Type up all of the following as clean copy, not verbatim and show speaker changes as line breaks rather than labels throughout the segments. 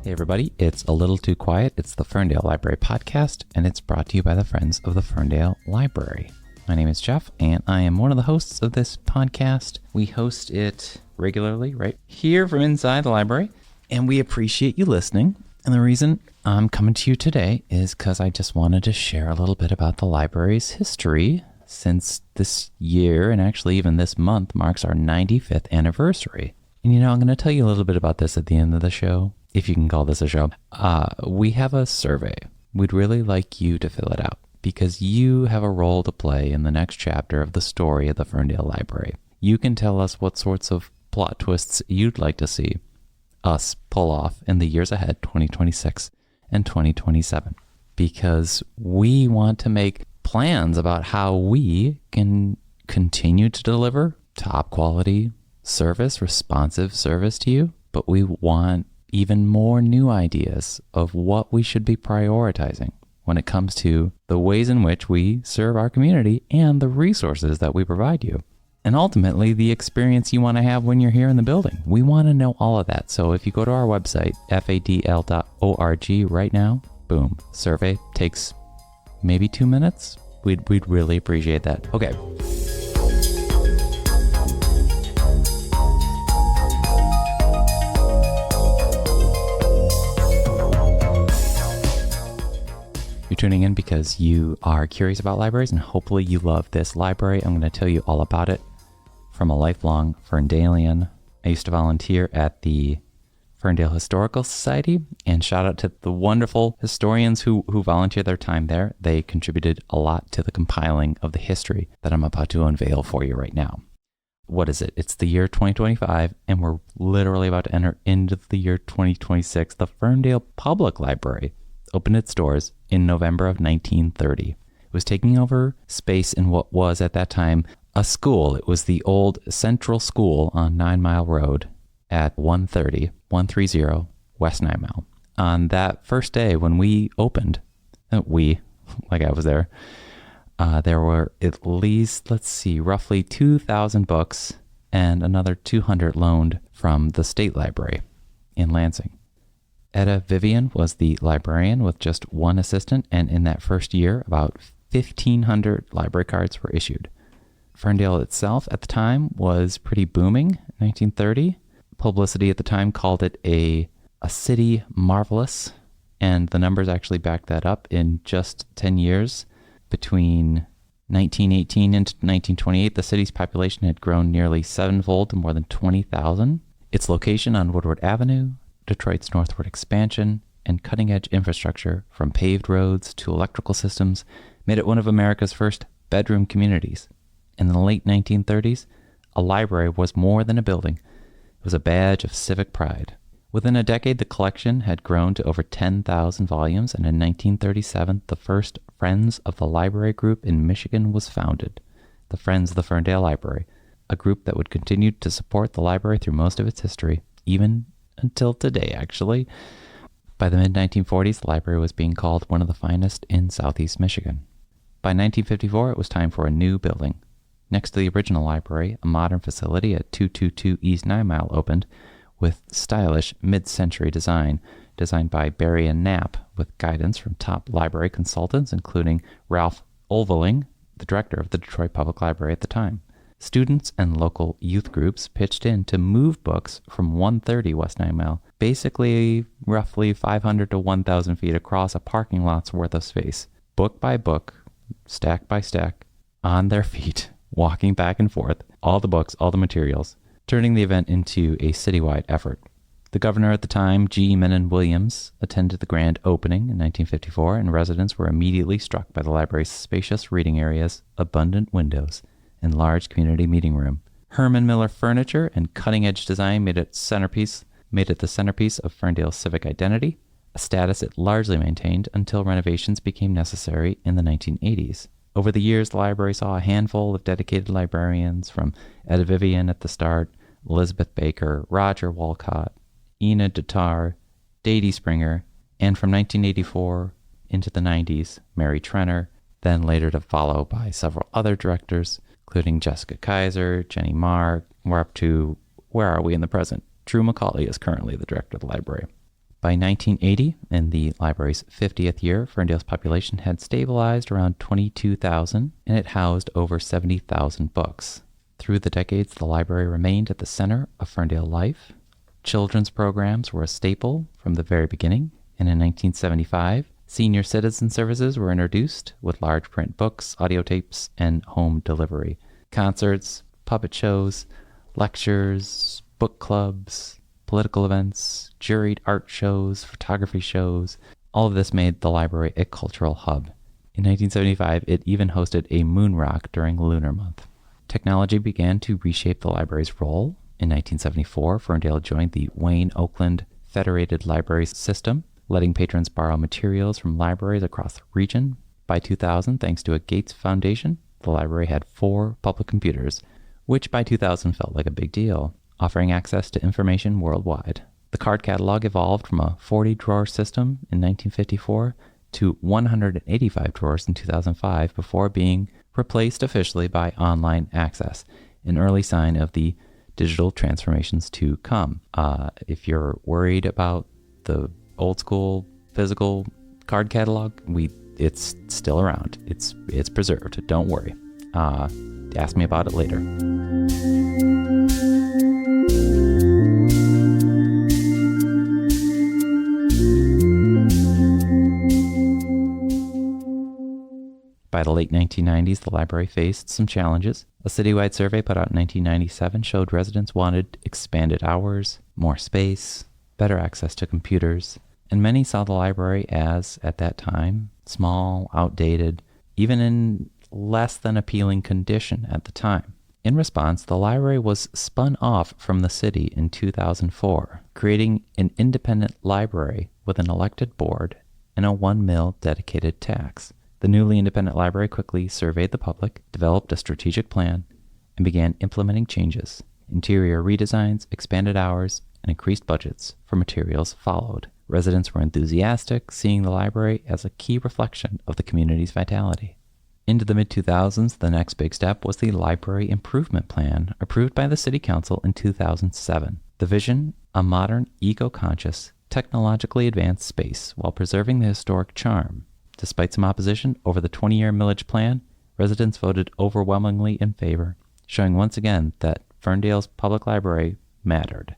Hey everybody, it's A Little Too Quiet. It's the Ferndale Library Podcast, and it's brought to you by the Friends of the Ferndale Library. My name is Jeff, and I am one of the hosts of this podcast. We host it regularly right here from inside the library, and we appreciate you listening. And the reason I'm coming to you today is because I just wanted to share a little bit about the library's history, since this year, and actually even this month, marks our 95th anniversary. And I'm going to tell you a little bit about this at the end of the show, if you can call this a show. We have a survey. We'd really like you to fill it out, because you have a role to play in the next chapter of the story of the Ferndale Library. You can tell us what sorts of plot twists you'd like to see us pull off in the years ahead, 2026 and 2027, because we want to make plans about how we can continue to deliver top quality service, responsive service to you, but we want even more new ideas of what we should be prioritizing when it comes to the ways in which we serve our community and the resources that we provide you. And ultimately, the experience you want to have when you're here in the building. We want to know all of that. So if you go to our website, fadl.org right now, boom, survey takes maybe 2 minutes. We'd really appreciate that. Okay. You're tuning in because you are curious about libraries, and hopefully you love this library. I'm going to tell you all about it from a lifelong Ferndalian. I used to volunteer at the Ferndale Historical Society, and shout out to the wonderful historians who volunteer their time there. They contributed a lot to the compiling of the history that I'm about to unveil for you right now. What is it? It's the year 2025, and we're literally about to enter into the year 2026. The Ferndale Public Library opened its doors in November of 1930. It was taking over space in what was at that time a school. It was the old Central School on 9 Mile Road at 130 West 9 Mile. On that first day when we opened, like I was there were at least, roughly 2,000 books and another 200 loaned from the State Library in Lansing. Etta Vivian was the librarian with just one assistant, and in that first year, about 1,500 library cards were issued. Ferndale itself at the time was pretty booming in 1930. Publicity at the time called it a city marvelous, and the numbers actually back that up. In just 10 years, between 1918 and 1928, the city's population had grown nearly sevenfold to more than 20,000. Its location on Woodward Avenue, Detroit's northward expansion, and cutting-edge infrastructure from paved roads to electrical systems made it one of America's first bedroom communities. In the late 1930s, a library was more than a building. It was a badge of civic pride. Within a decade, the collection had grown to over 10,000 volumes, and in 1937, the first Friends of the Library group in Michigan was founded. The Friends of the Ferndale Library, a group that would continue to support the library through most of its history, even until today, actually. By the mid-1940s, the library was being called one of the finest in Southeast Michigan. By 1954, it was time for a new building. Next to the original library, a modern facility at 222 East 9 Mile opened with stylish mid-century design, designed by Barry and Knapp, with guidance from top library consultants, including Ralph Olveling, the director of the Detroit Public Library at the time. Students and local youth groups pitched in to move books from 130 West 9 Mile, basically roughly 500 to 1,000 feet across a parking lot's worth of space, book by book, stack by stack, on their feet, walking back and forth, all the books, all the materials, turning the event into a citywide effort. The governor at the time, G. Menon Williams, attended the grand opening in 1954, and residents were immediately struck by the library's spacious reading areas, abundant windows, and large community meeting room. Herman Miller furniture and cutting-edge design made it the centerpiece of Ferndale's civic identity, a status it largely maintained until renovations became necessary in the 1980s. Over the years, the library saw a handful of dedicated librarians, from Etta Vivian at the start, Elizabeth Baker, Roger Walcott, Enid Dattar, Dady Springer, and from 1984 into the 90s, Mary Trenner, then later to follow by several other directors, including Jessica Kaiser, Jenny Marr. We're up to, where are we in the present? Drew McCauley is currently the director of the library. By By 1980, in the library's 50th year, Ferndale's population had stabilized around 22,000, and it housed over 70,000 books. Through the decades, the library remained at the center of Ferndale life. Children's programs were a staple from the very beginning, and in 1975, senior citizen services were introduced with large print books, audio tapes, and home delivery. Concerts, puppet shows, lectures, book clubs, political events, juried art shows, photography shows, all of this made the library a cultural hub. In 1975, it even hosted a moon rock during Lunar Month. Technology began to reshape the library's role. In 1974, Ferndale joined the Wayne-Oakland Federated Libraries System, letting patrons borrow materials from libraries across the region. By 2000, thanks to a Gates Foundation, the library had 4 public computers, which by 2000 felt like a big deal, offering access to information worldwide. The card catalog evolved from a 40-drawer system in 1954 to 185 drawers in 2005 before being replaced officially by online access, an early sign of the digital transformations to come. If you're worried about the old school physical card catalog, it's still around. It's preserved. Don't worry. Ask me about it later. By the late 1990s, the library faced some challenges. A citywide survey put out in 1997 showed residents wanted expanded hours, more space, better access to computers, and many saw the library as, at that time, small, outdated, even in less than appealing condition at the time. In response, the library was spun off from the city in 2004, creating an independent library with an elected board and a 1 mil dedicated tax. The newly independent library quickly surveyed the public, developed a strategic plan, and began implementing changes. Interior redesigns, expanded hours, and increased budgets for materials followed. Residents were enthusiastic, seeing the library as a key reflection of the community's vitality. Into the mid-2000s, the next big step was the Library Improvement Plan, approved by the City Council in 2007. The vision, a modern, eco-conscious, technologically advanced space while preserving the historic charm. Despite some opposition over the 20-year millage plan, residents voted overwhelmingly in favor, showing once again that Ferndale's public library mattered.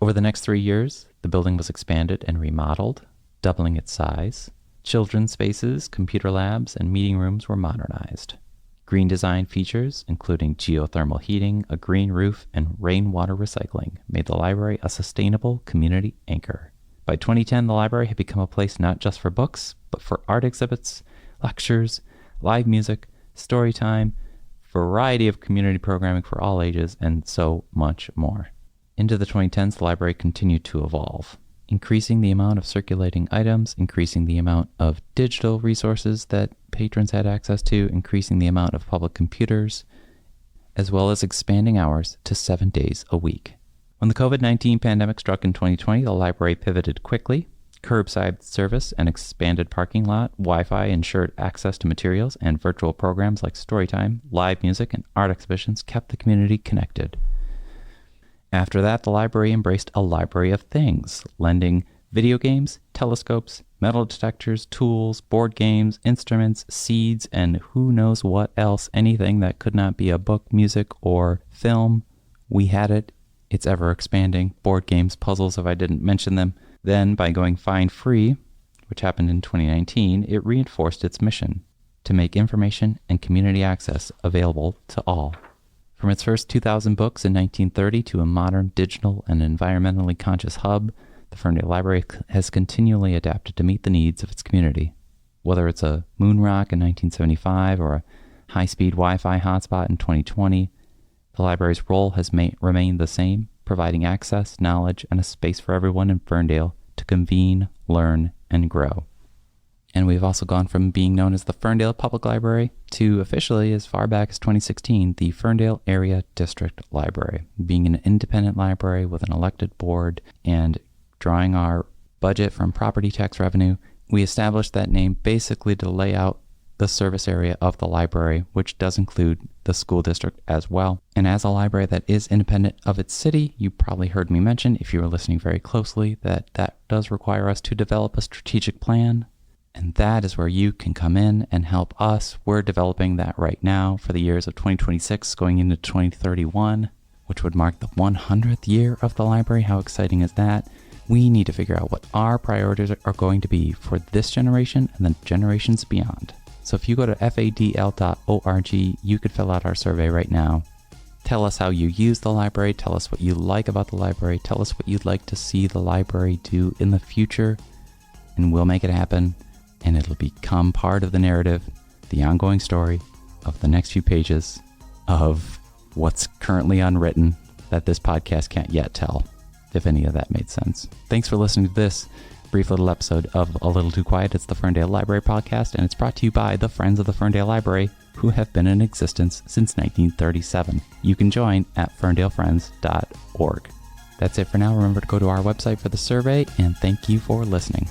Over the next 3 years, the building was expanded and remodeled, doubling its size. Children's spaces, computer labs, and meeting rooms were modernized. Green design features, including geothermal heating, a green roof, and rainwater recycling, made the library a sustainable community anchor. By 2010, the library had become a place not just for books, but for art exhibits, lectures, live music, story time, variety of community programming for all ages, and so much more. Into the 2010s, the library continued to evolve, increasing the amount of circulating items, increasing the amount of digital resources that patrons had access to, increasing the amount of public computers, as well as expanding hours to 7 days a week. When the COVID-19 pandemic struck in 2020, the library pivoted quickly. Curbside service and expanded parking lot, Wi-Fi ensured access to materials, and virtual programs like Storytime, live music, and art exhibitions kept the community connected. After that, the library embraced a library of things, lending video games, telescopes, metal detectors, tools, board games, instruments, seeds, and who knows what else, anything that could not be a book, music, or film. We had it. It's ever expanding. Board games, puzzles, if I didn't mention them. Then, by going fine-free, which happened in 2019, it reinforced its mission to make information and community access available to all. From its first 2,000 books in 1930 to a modern, digital, and environmentally conscious hub, the Ferndale Library has continually adapted to meet the needs of its community. Whether it's a moon rock in 1975 or a high-speed Wi-Fi hotspot in 2020, the library's role has remained the same, providing access, knowledge, and a space for everyone in Ferndale to convene, learn, and grow. And we've also gone from being known as the Ferndale Public Library to officially, as far back as 2016, the Ferndale Area District Library, being an independent library with an elected board and drawing our budget from property tax revenue. We established that name basically to lay out the service area of the library, which does include the school district as well. And as a library that is independent of its city, you probably heard me mention, if you were listening very closely, that does require us to develop a strategic plan. And that is where you can come in and help us. We're developing that right now for the years of 2026 going into 2031, which would mark the 100th year of the library. How exciting is that? We need to figure out what our priorities are going to be for this generation and the generations beyond. So if you go to fadl.org, you could fill out our survey right now. Tell us how you use the library. Tell us what you like about the library. Tell us what you'd like to see the library do in the future, and we'll make it happen. And it'll become part of the narrative, the ongoing story of the next few pages of what's currently unwritten that this podcast can't yet tell, if any of that made sense. Thanks for listening to this brief little episode of A Little Too Quiet. It's the Ferndale Library Podcast, and it's brought to you by the Friends of the Ferndale Library, who have been in existence since 1937. You can join at ferndalefriends.org. That's it for now. Remember to go to our website for the survey, and thank you for listening.